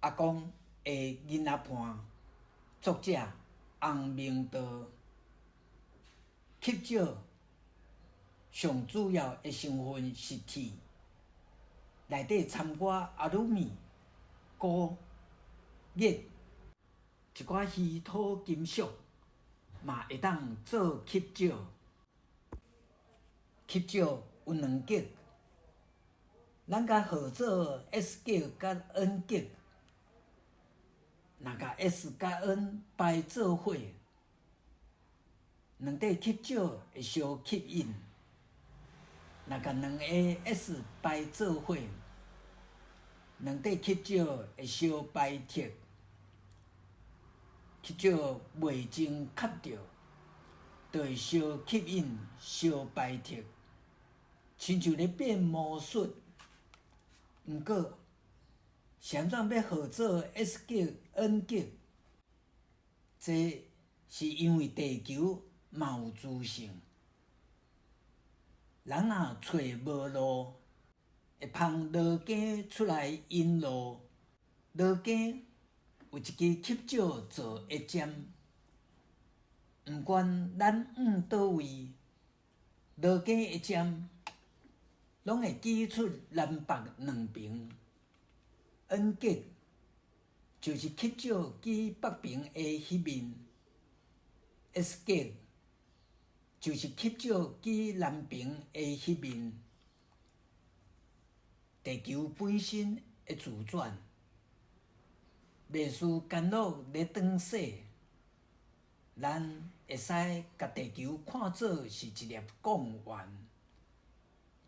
阿公的囡仔伴，作者洪明道，吸少上主要的成分是铁，内底掺寡阿鲁米、钴、镍，一寡稀土金属嘛会当做吸少。吸少有两极，咱甲号做 S 极甲 N 极。若甲 S 甲 N 排做伙，两块吸少会相吸引；若甲两个 S 排做伙，两块吸少会相排斥。吸少未经吸着，就会相吸引、相排斥，亲像咧变魔术。毋过，谁怎要号做 S 极、N 极？这是因为地球嘛有自性。人若找无路，会芳罗庚出来引路。罗庚有一支吸少做叶尖，毋管咱往倒位，罗庚叶尖拢会挤出南北两边。N 极就是吸少挤北边的迄面 ，S 极就是吸少挤南边的迄面。地球本身会自转，袂需干扰咧转洗。咱会使甲地球看作是一粒光源，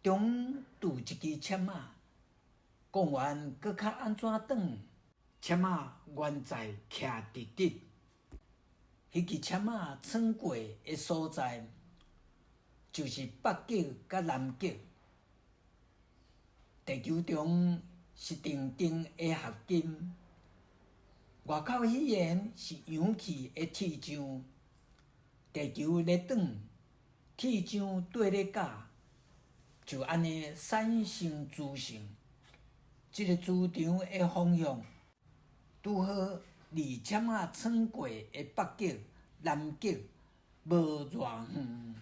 中拄一支签仔，光源搁较安怎转？签仔原在徛直直，迄支签仔穿过的所在，就是北极甲南极。地球中是定定的合金，外口迄缘是氧气的铁浆。地球咧转，铁浆缀咧甲，就安尼产生磁性。即个磁场的方向，拄好离签仔穿过的北极、南极无偌远。